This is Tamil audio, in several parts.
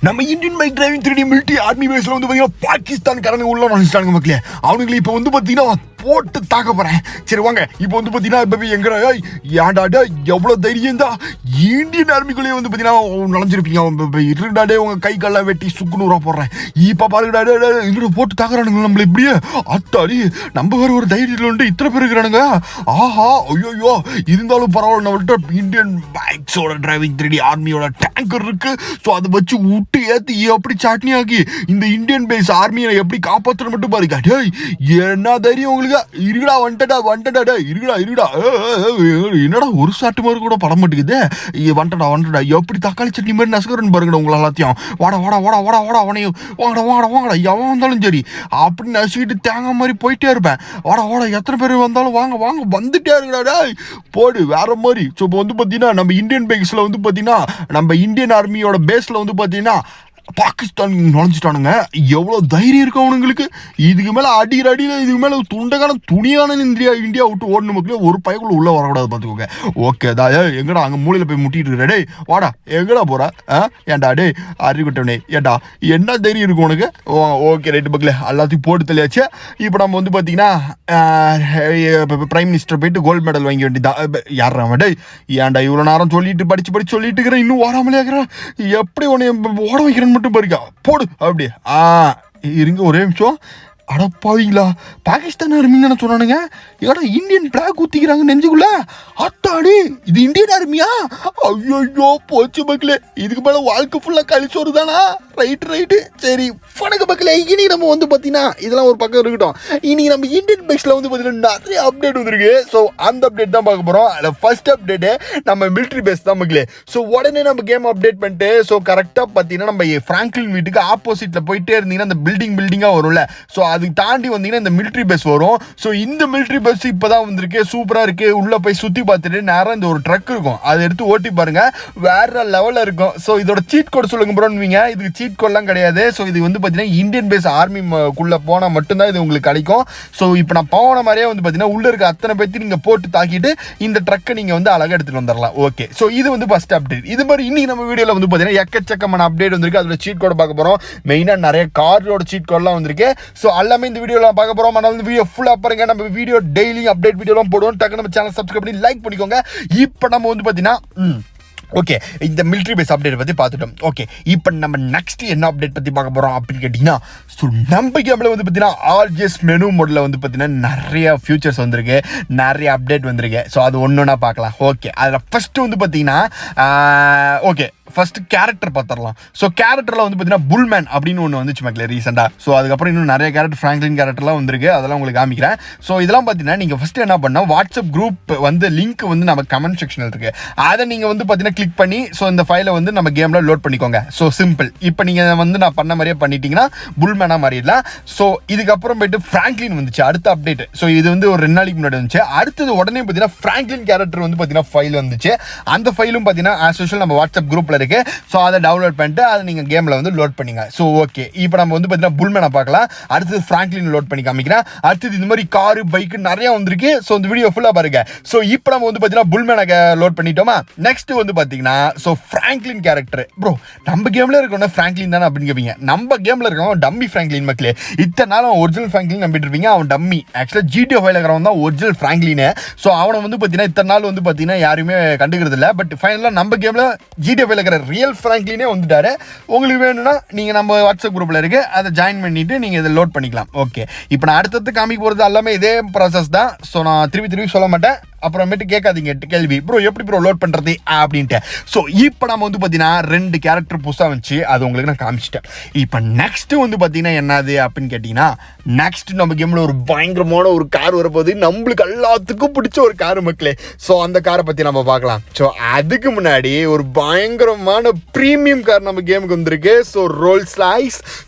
நம்ம Indian bike driving 3D military army பேஸ்ல வந்து பாத்தீங்கன்னா பாகிஸ்தான்காரங்க உள்ள நுழைஞ்சிட்டானுங்க மக்களே. அவனுங்களை இப்போ வந்து பாத்தீங்கன்னா போட்டு தாக்க போறேன். சரி வாங்க, இப்போ வந்து பாத்தீங்கன்னா இப்போ எங்கடா ஏன்டாடா எவ்வளவு தைரியம் தான் இந்தியன் ஆர்மிக்குள்ளேயே வந்து பாத்தீங்கன்னா நுழைஞ்சிருப்பீங்க. இருடாடே உங்க கை கால்லாம் வெட்டி சுக்குநூறா போடுறேன். இப்ப பாருங்கடா எங்கட போட்டு தாக்குறானுங்க நம்மள இப்படியே. அத்தாடி நம்ம வேற ஒரு தைரியத்தில் வந்து இத்தனை பேர் இருக்கிறானுங்க. ஆஹா ஐயோ, இருந்தாலும் பரவாயில்ல, நம்மள்ட்ட இந்தியன் பைக்ஸோட டிரைவிங் 3D ஆர்மியோட டேங்கர் இருக்கு. ஸோ அதை வச்சு விட்டு ஏற்றி எப்படி சாட்னி ஆக்கி இந்த இந்தியன் பேஸ் ஆர்மியை எப்படி காப்பாற்ற மட்டும் பாருங்க. டேய் என்ன தைரியம் உங்களுக்கு இருக்குடா, வந்துட்டடா இருக்குடா. என்னடா ஒரு சாட்டு மாதிரி கூட பட மாட்டேங்குது. வந்துட்டடா எப்படி தக்காளி சட்னி மாதிரி நசுக்கிறன்னு பாருங்கடா உங்களை எல்லாத்தையும். வாடா அவனையும் வாங்கடா எவன் வந்தாலும் சரி அப்படி நசுக்கிட்டு தேங்காய் மாதிரி போயிட்டே இருப்பேன். வாடா எத்தனை பேர் வந்தாலும் வாங்க வந்துட்டே இருக்கடா போடு வேற மாதிரி. ஸோ இப்போ வந்து பார்த்தீங்கன்னா நம்ம இந்தியன் பைக்ஸில் வந்து பார்த்தீங்கன்னா நம்ம இந்தியன் ஆர்மியோட பேஸில் வந்து பார்த்தீங்கன்னா பாகிஸ்தான் நுழைஞ்சிட்டானுங்க. எவ்வளோ தைரியம் இருக்கு அவனுங்களுக்கு. இதுக்கு மேலே அடியில் இதுக்கு மேலே துண்டக்கான துணியான இந்தியா விட்டு ஓடணும் மக்களே. ஒரு பைக்குள்ள உள்ளே வரக்கூடாது பார்த்துக்கோங்க. ஓகே தா எங்கடா அங்கே மூலையில் போய் முட்டிட்டு இருக்கிற. டே வாடா எங்கடா போகிற ஏன்டா டே அறிவிட்டவனே ஏன்டா என்ன தைரியம் இருக்கும் உனக்கு. ஓகே ரைட்டு மக்களே, எல்லாத்தையும் போட்டு தெளியாச்சு. இப்போ நம்ம வந்து பார்த்தீங்கன்னா பிரைம் மினிஸ்டர் போயிட்டு கோல்டு மெடல் வாங்கி வேண்டியதான். யாரா டே ஏன்டா இவ்வளோ நேரம் படிச்சு சொல்லிட்டு இருக்கிறேன், இன்னும் ஓடாமலே இருக்கிறேன். எப்படி உன்னை ஓட வைக்கிறேன்னு மட்டும் பாருங்க. போடு அப்படி இருங்க ஒரே நிமிஷம். அடப்பாவீங்களா, பாகிஸ்தான் ஆர்மின்னு சொன்னானுங்க. ஏடா இந்தியன் பிளாக் ஊத்திக்கிறாங்க நெஞ்சுக்குள்ள. அத்தாடி இது இந்தியன் ஆர்மியா? ஐயோ போச்சு மக்களே, இதுக்கு மேல வாழ்க்கை ஃபுல்லா கழிச்சோறு தானா. ரைட்டு சரி வணக்க மக்களே. இனி நம்ம வந்து பார்த்தீங்கன்னா இதெல்லாம் ஒரு பக்கம் இருக்கட்டும். இனி நம்ம இந்தியன் பைக்ஸில் வந்து பார்த்தீங்கன்னா நிறைய அப்டேட் வந்துருக்கு. ஸோ அந்த அப்டேட் தான் பார்க்க போகிறோம். அதில் ஃபர்ஸ்ட் அப்டேட்டு நம்ம மிலிட்ரி பேஸ் தான் மக்களே. ஸோ உடனே நம்ம கேம் அப்டேட் பண்ணிட்டு ஸோ கரெக்டாக பார்த்தீங்கன்னா நம்ம ஃப்ராங்க்லின் வீட்டுக்கு ஆப்போசிட்டில் போயிட்டே இருந்தீங்கன்னா அந்த பில்டிங்காக வரும்ல. ஸோ அதுக்கு தாண்டி வந்தீங்கன்னா இந்த மிலிட்ரி பஸ் வரும். ஸோ இந்த மிலிட்ரி பஸ் இப்போ தான் வந்திருக்கு, சூப்பராக இருக்குது. உள்ளே போய் சுற்றி பார்த்துட்டு நேரம் இந்த ஒரு ட்ரக் இருக்கும், அதை எடுத்து ஓட்டி பாருங்க, வேற லெவலில் இருக்கும். ஸோ இதோட சீட் கோட் சொல்லுங்க ப்ரோன்வீங்க. இதுக்கு சீட் கோட்லாம் கிடையாது. ஸோ இது வந்து பார்த்தீங்கன்னா இந்தியன் பேஸ் ஆர்மிக்குள்ளே போனால் மட்டும்தான் இது உங்களுக்கு கிடைக்கும். ஸோ இப்போ நான் போன மாதிரியே வந்து பார்த்தீங்கன்னா உள்ளே இருக்க அத்தனை பேர்த்தி நீங்கள் போட்டு தாக்கிட்டு இந்த ட்ரக்கை நீங்கள் வந்து அழகாக எடுத்துகிட்டு வந்துடலாம். ஓகே, ஸோ இது வந்து ஃபர்ஸ்ட் அப்டேட். இது மாதிரி இன்னைக்கு நம்ம வீடியோவில் வந்து பார்த்தீங்கன்னா எக்கச்சக்கமான அப்டேட் வந்திருக்கு. அதோட சீட் கோட் பார்க்க போகிறோம். மெயினாக நிறைய காரோட சீட் கோட்லாம் வந்திருக்கு. ஸோ எல்லாமே இந்த வீடியோவில் பார்க்க போகிறோம். ஆனால் இந்த வீடியோ ஃபுல்லாக பாருங்க. நம்ம வீடியோ டெய்லி அப்டேட் வீடியோலாம் போடுவோம். டக்கு நம்ம சேனல் சப்ஸ்கிரைப் பண்ணி லைக் பண்ணிக்கோங்க. இப்போ நம்ம வந்து பார்த்தீங்கன்னா ஓகே இந்த மிலிட்ரி பேஸ் அப்டேட் பற்றி பார்த்துட்டோம். ஓகே இப்போ நம்ம நெக்ஸ்ட் என்ன அப்டேட் பற்றி பார்க்க போகிறோம் அப்படின்னு கேட்டிங்கன்னா, ஸோ நம்ம கேமில் வந்து பார்த்தீங்கன்னா ஆர்ஜிஎஸ் மெனு மோடில் வந்து பார்த்தீங்கன்னா நிறைய ஃபியூச்சர்ஸ் வந்திருக்கு, நிறைய அப்டேட் வந்திருக்கு. ஸோ அது ஒன்றுனா பார்க்கலாம். ஓகே அதில் ஃபஸ்ட்டு வந்து பார்த்தீங்கன்னா ஓகே ஃபர்ஸ்ட் கேரக்டர் பார்த்துடலாம். ஸோ கேரக்டரில் வந்து பார்த்தீங்கன்னா புல்மேன் அப்படின்னு ஒன்று வந்துச்சு மக்களே ரீசெண்டாக. ஸோ அதுக்கப்புறம் இன்னும் நிறைய கேரக்டர் ஃப்ராங்க்லின் கேரக்டர்லாம் வந்திருக்கு, அதெல்லாம் உங்களுக்கு காமிக்கிறேன். ஸோ இதெல்லாம் பார்த்தீங்கன்னா நீங்கள் ஃபஸ்ட்டு என்ன பண்ணால் வாட்ஸ்அப் குரூப் வந்து லிங்க் வந்து நம்ம கமெண்ட் செக்ஷனில் இருக்குது, அதை நீங்கள் வந்து பார்த்தீங்கன்னா கிளிக் பண்ணி ஸோ இந்த ஃபைலை வந்து நம்ம கேமில் லோட் பண்ணிக்கோங்க. So simple. இப்போ நீங்கள் வந்து நான் பண்ண மாதிரியே பண்ணிட்டீங்கன்னா புல்மேனாக மாறிடலாம். ஸோ இதுக்கப்புறம் போயிட்டு ஃப்ராங்க்லின் வந்துச்சு அடுத்த அப்டேட். ஸோ இது வந்து ஒரு 2 நாளைக்கு முன்னாடி வந்துச்சு. அடுத்தது உடனே பார்த்தீங்கன்னா ஃப்ராங்க்லின் கேரக்டர் வந்து பார்த்தீங்கன்னா ஃபைல் வந்துச்சு. அந்த ஃபைலும் பார்த்தீங்கன்னா ஆஸ் யூஷுவல் நம்ம வாட்ஸ்அப் குரூப்பில் இருக்கு. ஸோ அதை டவுன்லோட் பண்ணிட்டு அதை நீங்கள் கேமில் வந்து லோட் பண்ணிங்க. ஸோ ஓகே இப்போ நம்ம வந்து பார்த்தீங்கன்னா புல்மேனை பார்க்கலாம். அடுத்தது ஃப்ராங்க்லின் லோட் பண்ணி காமிக்கிறேன். அடுத்தது இந்த மாதிரி காரு பைக்கு நிறைய வந்திருக்கு. ஸோ இந்த வீடியோ ஃபுல்லாக பாருங்க. ஸோ இப்போ நம்ம வந்து பார்த்தீங்கன்னா புல்மேனை லோட் பண்ணிட்டோமா. நெக்ஸ்ட் வந்து பார்த்தீங்கன்னா ஸோ ஃப்ராங்க்லின் கேரக்டர். ப்ரோ நம்ம கேமில் இருக்கணும் ஃப்ராங்க்லின் தானே அப்படின்னு கேட்பீங்க. நம்ம கேமில் இருக்கவன் டம்மி ஃப்ராங்க்லின் மக்களே. இத்தனை நாள் அவன் ஒரிஜினல் ஃப்ராங்க்லின் நம்பிட்டு இருப்பீங்க, அவன் டம்மி. ஆக்சுவலாக ஜிடிஓ ஃபைல் இருக்கிறவன் தான் ஒரிஜினல் ஃப்ராங்க்லின். ஸோ அவனை வந்து பார்த்தீங்கன்னா இத்தனை நாள் வந்து பார்த்தீங்கன்னா யாருமே கண்டுக்கிறது இல்லை. பட் ஃபைனலாக நம்ம கேமில் ஜிடிஓ ஃபைல் இருக்கிற ரியல் ஃப்ராங்க்லினே வந்துட்டாரு. உங்களுக்கு வேணும்னா நீங்கள் நம்ம வாட்ஸ்அப் குரூப்பில் இருக்கு, அதை ஜாயின் பண்ணிட்டு நீங்கள் இதை லோட் பண்ணிக்கலாம். ஓகே இப்போ நான் அடுத்தது காமிக்க போகிறது எல்லாமே இதே ப்ராசஸ் தான். ஸோ நான் திருப்பி சொல்ல மாட்டேன், அப்புறமேட்டு கேட்காதீங்க கேள்வி ப்ரோ எப்படி ப்ரோ லோட் பண்ணுறது அப்படின்ட்டு. ஸோ இப்போ நம்ம வந்து பார்த்தீங்கன்னா 2 கேரக்டர் புதுசாக வந்துச்சு, அது உங்களுக்கு நான் காமிச்சிட்டேன். இப்போ நெக்ஸ்ட்டு வந்து பார்த்தீங்கன்னா என்னது அப்படின்னு கேட்டிங்கன்னா, நெக்ஸ்ட் நம்ம கேமில் ஒரு பயங்கரமான ஒரு கார் வரப்போகுது. நம்மளுக்கு எல்லாத்துக்கும் பிடிச்ச ஒரு கார் மக்களே. ஸோ அந்த காரை பற்றி நம்ம பார்க்கலாம். ஸோ அதுக்கு முன்னாடி ஒரு பயங்கரமான ப்ரீமியம் கார் நம்ம கேமுக்கு வந்திருக்கு. ஸோ ரோல்ஸ்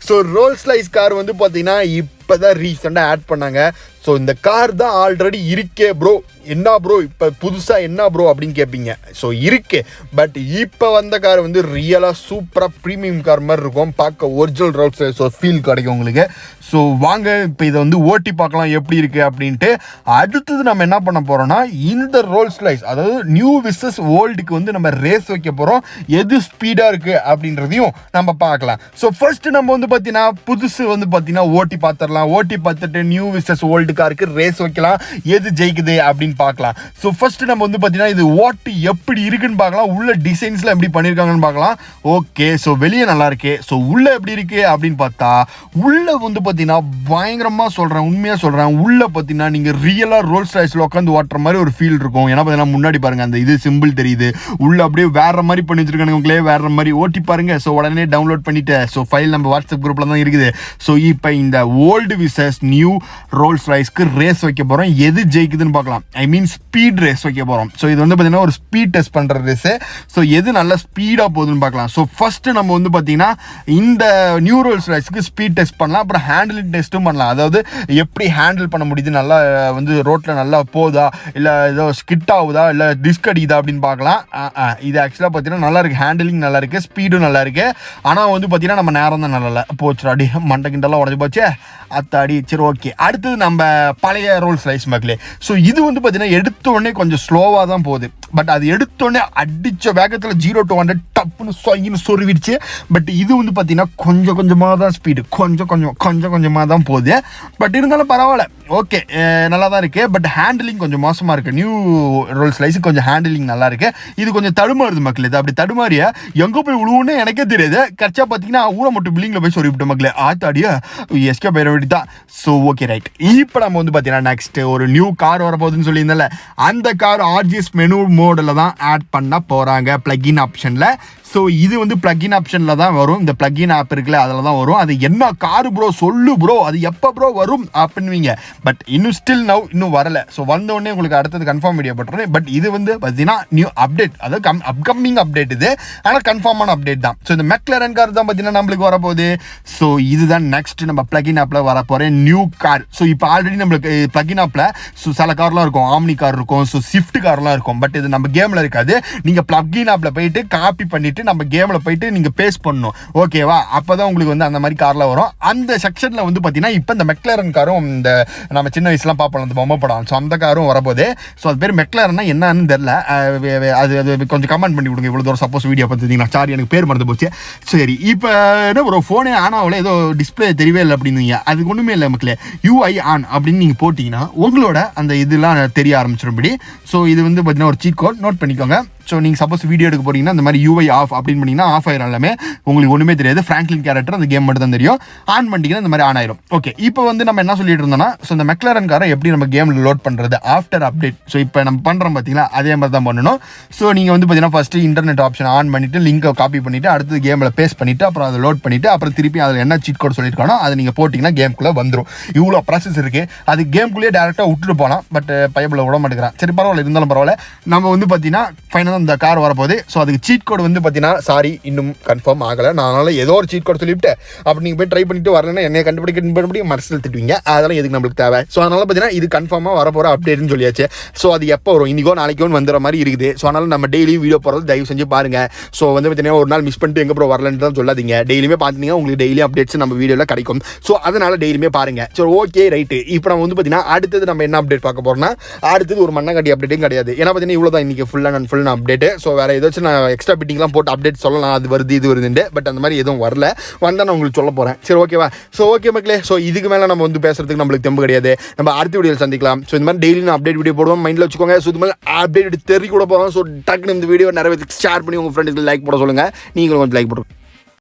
ரைஸ் கார் வந்து பார்த்தீங்கன்னா இப்போ தான் ரீசெண்டாக ஆட் பண்ணாங்க. ஸோ இந்த கார் தான் ஆல்ரெடி இருக்கே ப்ரோ. என்ன ப்ரோ இப்போ புதுசாக என்ன ப்ரோ அப்படின்னு கேட்பீங்க. ஸோ இருக்கு, பட் இப்போ வந்த கார் வந்து ரியலாக சூப்பராக ப்ரீமியம் கார் மாதிரி இருக்கும், பார்க்க ஒரிஜினல் ரோல்ஸ் ஸோ ஃபீல் கிடைக்கும் உங்களுக்கு. ஸோ வாங்க இப்போ இதை வந்து ஓட்டி பார்க்கலாம் எப்படி இருக்குது அப்படின்ட்டு. அடுத்தது நம்ம என்ன பண்ண போகிறோம்னா இந்த ரோல்ஸ் ரைஸ், அதாவது நியூ விசஸ் ஓல்டுக்கு வந்து நம்ம ரேஸ் வைக்க போகிறோம். எது ஸ்பீடாக இருக்குது அப்படின்றதையும் நம்ம பார்க்கலாம். ஸோ ஃபர்ஸ்ட் நம்ம வந்து பார்த்தீங்கன்னா புதுசு வந்து பார்த்தீங்கன்னா ஓட்டி பார்த்துடலாம். ஓட்டி பார்த்துட்டு நியூ விசஸ் ஓல்டு காருக்கு ரேஸ் வைக்கலாம், எது ஜெயிக்குது அப்படின்னு பார்க்கலாம். ஸோ ஃபர்ஸ்ட் நம்ம வந்து பார்த்தீங்கன்னா இது ஓட்டு எப்படி இருக்குன்னு பார்க்கலாம், உள்ள டிசைன்ஸ்லாம் எப்படி பண்ணியிருக்காங்கன்னு பார்க்கலாம். ஓகே, ஸோ வெளியே நல்லா இருக்கு. ஸோ உள்ள எப்படி இருக்கு அப்படின்னு பார்த்தா உள்ள வந்து பார்த்தீங்கன்னா பயங்கரமாக சொல்கிறேன், உண்மையாக சொல்கிறேன், உள்ள பார்த்தீங்கன்னா நீங்கள் ரியலாக ரோல்ஸ் ராய்ஸில் உட்காந்து ஓட்டுற மாதிரி ஒரு ஃபீல் இருக்கும். ஏன்னா பார்த்தீங்கன்னா முன்னாடி பாருங்க அந்த இது சிம்பிள் தெரியுது, உள்ள அப்படியே வேற மாதிரி பண்ணி வச்சிருக்காங்க, உங்களே வேற மாதிரி ஓட்டி பாருங்க. ஸோ உடனே டவுன்லோட் பண்ணிட்டு ஸோ ஃபைல் நம்ம வாட்ஸ்அப் குரூப்ல தான் இருக்குது. ஸோ இப்போ இந்த ஓல்டு விசஸ் நியூ ரோல்ஸ் ராய்ஸ்க்கு ரேஸ் வைக்க போகிறோம், எது ஜெயிக்குதுன்னு பார்க்கலாம். ஐ மீன் ஸ்பீட் ரேஸ் வைக்க போகிறோம். ஸோ இது வந்து பார்த்தீங்கன்னா ஒரு ஸ்பீட் டெஸ்ட் பண்ணுற ரேஸு. ஸோ எது நல்லா ஸ்பீடாக போகுதுன்னு பார்க்கலாம். ஸோ ஃபர்ஸ்ட் நம்ம வந்து பார்த்தீங்கன்னா இந்த நியூ ரோல்ஸ் ராய்ஸ்க்கு ஸ்பீட் டெஸ்ட் பண்ணலாம், அப்புறம் ஹேண்டிலிங் டெஸ்ட்டும் பண்ணலாம். அதாவது எப்படி ஹேண்டில் பண்ண முடியுது, நல்லா வந்து ரோட்டில் நல்லா போகுதா, இல்லை ஏதோ ஸ்கிட் ஆகுதா, இல்லை டிஸ்க் அடிக்குதா அப்படின்னு பார்க்கலாம். இது ஆக்சுவலாக பார்த்தீங்கன்னா நல்லா இருக்குது, ஹேண்டிலிங் நல்லா இருக்குது, ஸ்பீடும் நல்லா இருக்குது. ஆனால் வந்து பார்த்தீங்கன்னா நம்ம நேரம் தான் நல்லா இல்லை, போச்சு அடி மண்டை கிண்டெல்லாம் உடஞ்சி போச்சு அத்தாடி. சரி ஓகே, அடுத்தது நம்ம பழைய ரோல்ஸ் ரைஸ் மக்களே. ஸோ இது வந்து பார்த்தீங்கன்னா எடுத்தோடனே கொஞ்சம் ஸ்லோவாக தான் போகுது, பட் அது எடுத்தோடனே அடித்த வேகத்தில் 0 to 100 டப்புன்னு சொங்கின்னு சொருவிடுச்சு. பட் இது வந்து பார்த்தீங்கன்னா கொஞ்சம் கொஞ்சமாக தான் ஸ்பீடு, கொஞ்சம் கொஞ்சமாக தான் போகுது. பட் இருந்தாலும் பரவாயில்ல, ஓகே நல்லா தான் இருக்குது. பட் ஹேண்டிலிங் கொஞ்சம் மோசமாக இருக்குது. நியூ ரோல்ஸ் ரைஸ் கொஞ்சம் ஹேண்டிலிங் நல்லா இருக்குது. இது கொஞ்சம் தடுமாறுது மக்கள். இது அப்படி தடுமாறிய எங்கே போய் விழுவுன்னு எனக்கே தெரியாது. கரெக்டாக பார்த்தீங்கன்னா ஊரை மட்டும் பில்லிங்கில் போய் சொல்லிவிட்டோம் மக்களே, ஆத்தாடியா எஸ்கே பயிர வேண்டி தான். ஸோ ஓகே ரைட், இப்போ நம்ம வந்து பார்த்தீங்கன்னா நெக்ஸ்ட் ஒரு நியூ கார் வரப்போகுதுன்னு சொல்லியிருந்தேன்ல, அந்த கார் ஆர்ஜிஎஸ் மெனு மோடில் தான் ஆட் பண்ண போகிறாங்க பிளக்இன் ஆப்ஷனில். ஸோ இது வந்து பிளக்இன் ஆப்ஷனில் தான் வரும், இந்த பிளக்இன் ஆப் இருக்குல்ல அதில் தான் வரும். அது என்ன கார் ப்ரோ சொல்லு ப்ரோ, அது எப்போ ப்ரோ வரும் அப்படின்வீங்க. பட் இன்னும் வரலை. ஸோ வந்தோடனே உங்களுக்கு அடுத்தது கன்ஃபார்ம் வீடியோ போட்டுறேன். பட் இது வந்து பார்த்தீங்கன்னா நியூ அப்டேட், அதாவது அப்கமிங் அப்டேட் இது, ஆனால் கன்ஃபார்மான அப்டேட் தான். ஸோ இந்த மெக்லரன் கார் தான் பார்த்தீங்கன்னா நம்மளுக்கு வரப்போகுது. ஸோ இதுதான் நெக்ஸ்ட் நம்ம பிளக்இன் ஆப்பில் வரப்போகிற நியூ கார். ஸோ இப்போ ஆல்ரெடி நம்மளுக்கு பிளக்இன் ஆப்பில் ஸோ சில கார்லாம் இருக்கும், ஆம்னி கார் இருக்கும், ஸோ ஸ்விஃப்ட் கார்லாம் இருக்கும். பட் இது நம்ம கேமில் இருக்காது. நீங்கள் பிளக்இன் ஆப்பில் போயிட்டு காப்பி பண்ணிட்டு நம்ம கேமில் போயிட்டு நீங்கள் பேஸ்ட் பண்ணணும், ஓகேவா? அப்போ தான் உங்களுக்கு வந்து அந்த மாதிரி காரில் வரும். அந்த செக்ஷனில் வந்து பார்த்தீங்கன்னா இப்போ இந்த மெக்லரன் காரும், இந்த நம்ம சின்ன வயசுலாம் பார்ப்போம் அந்த பொம்மை படம், ஸோ அந்த காரும் வரப்போகுது. ஸோ அது பேர் மெக்லரன்னா என்னன்னு தெரில, அது கொஞ்சம் கமெண்ட் பண்ணி கொடுங்க. இவ்வளோ தூரம் சப்போஸ் வீடியோ பார்த்துருந்தீங்கன்னா. சாரி எனக்கு பேர் மறந்து போச்சு. சரி, இப்போ என்ன ஒரு ஃபோனே ஆன் ஆகல, ஏதோ டிஸ்பிளே தெரியவே இல்லை அப்படின்னீங்க. அது ஒன்றுமே இல்லை மக்களே, UI ஆன் அப்படின்னு நீங்கள் போட்டிங்கன்னா உங்களோட அந்த இதெல்லாம் தெரிய ஆரம்பிச்சிடும்படி. ஸோ இது வந்து பார்த்தீங்கன்னா ஒரு சீட் கோட் நோட் பண்ணிக்கோங்க. ஸோ நீங்கள் சப்போஸ் வீடியோ எடுக்க போறீங்கன்னா இந்த மாதிரி UI ஆஃப் அப்படின்னு பண்ணிங்கன்னா ஆஃப் ஆயிரும். எல்லாமே உங்களுக்கு ஒன்றுமே தெரியாது, ஃப்ராங்க்லின் கேரக்டர் அந்த கேம் மட்டும் தான் தெரியும். ஆன் பண்ணிட்டீங்கன்னா இந்த மாதிரி ஆன் ஆயிரும். ஓகே, இப்போ வந்து நம்ம என்ன சொல்லிட்டு இருந்தோம்னா, ஸோ இந்த மெக்லரன் காரை எப்படி நம்ம கேமில் லோட் பண்ணுறது ஆஃப்டர் அப்டேட். ஸோ இப்போ நம்ம பண்ணுறோம் பார்த்தீங்களா, அதே மாதிரி தான் பண்ணணும். ஸோ நீங்கள் வந்து பார்த்தீங்கன்னா ஃபஸ்ட்டு இன்டர்நெட் ஆப்ஷன் ஆன் பண்ணிவிட்டு லிங்கை காப்பி பண்ணிவிட்டு அடுத்து கேமில் பேஸ்ட் பண்ணிவிட்டு அப்புறம் அதை லோட் பண்ணிவிட்டு அப்புறம் திருப்பி அதில் என்ன சீட் கோட் சொல்லியிருக்கானோ அதை நீங்கள் போட்டிங்கன்னா கேம்குள்ளே வந்துடும். இவ்வளோ ப்ராசஸ் இருக்குது. அது கேம்குள்ளேயே டேரெக்டாக விட்டுட்டு போகலாம், பட் பைபிள் விட மாட்டேங்கிறான். சரி பரவாயில்ல, இருந்தாலும் பரவாயில்ல. நம்ம வந்து பார்த்தீங்கன்னா ஃபைனலாக இந்த கார் வரப்போகுது. ஸோ அதுக்கு சீட் கோட் வந்து பார்த்தீங்கன்னா சாரி இன்னும் கன்ஃபார்ம் ஆகலை. நான் அதனால் ஏதோ ஒரு சீட் கோட் சொல்லிவிட்டு அப்படி நீங்கள் போய் ட்ரை பண்ணிட்டு வரலன்னா என்னை கண்டுபிடிக்க மனசில் திட்டுவீங்க. அதெல்லாம் எதுக்கு நம்மளுக்கு தேவை. ஸோ அதனால் பார்த்தீங்கன்னா இது கன்ஃபார்மாக வரப்போகிற அப்டேட்னு சொல்லியாச்சு. ஸோ அது எப்போ வரும், இன்றைக்கோ நாளைக்கோ வந்துற மாதிரி இருக்குது. ஸோ அதனால் நம்ம டெய்லியும் வீடியோ போகிறது தயவு செஞ்சு பாருங்கள். ஸோ வந்து பார்த்தீங்கன்னா ஒரு நாள் மிஸ் பண்ணிட்டு எங்கே ப்ரோ வரலன்னு தான் சொல்லாதீங்க. டெய்லியுமே பார்த்தீங்கன்னா உங்களுக்கு டெய்லி அப்டேட்ஸ் நம்ம வீடியோவில் கிடைக்கும். ஸோ அதனால் டெய்லியுமே பாருங்கள். So okay right. இப்போ நம்ம வந்து பார்த்தீங்கன்னா அடுத்தது நம்ம என்ன அப்டேட் பார்க்க போகிறோம்னா, அடுத்தது ஒரு மண்ணாங்கட்டி அப்டேட்டும் கிடையாது. ஏன்னா பார்த்தீங்கன்னா இவ்வளோ தான் இன்றைக்கி ஃபுல்லாக அப்டேட்டு. ஸோ வேறு ஏதாச்சும் நான் எக்ஸ்ட்ரா பிட்டிங்லாம் போட்டு அப்டேட் சொல்லலாம், அது வருது இது வருதுண்டு. பட் அந்த மாதிரி எதுவும் வரல, வந்தால் நான் உங்களுக்கு சொல்ல போகிறேன். சரி ஓகேவா? ஸோ ஓகே மக்களே, ஸோ இதுக்கு மேலே நம்ம வந்து பேசுறதுக்கு நம்மளுக்கு தெம்பு கிடையாது. நம்ம அடுத்த வீடியோவில் சந்திக்கலாம். ஸோ இந்த மாதிரி டெய்லி நான் அப்டேட் வீடியோ போடுவோம், மைண்டில் வச்சுக்கோங்க. ஸோ இது மாதிரி அப்டேட் தெரி கூட போகிறோம். ஸோ டக்குன்னு இந்த வீடியோ நிறைய ஷேர் பண்ணி உங்கள் ஃப்ரெண்ட்ஸ்க்கு லைக் போட சொல்லுங்கள். நீங்களும் கொஞ்சம் லைக் போடுறோம்.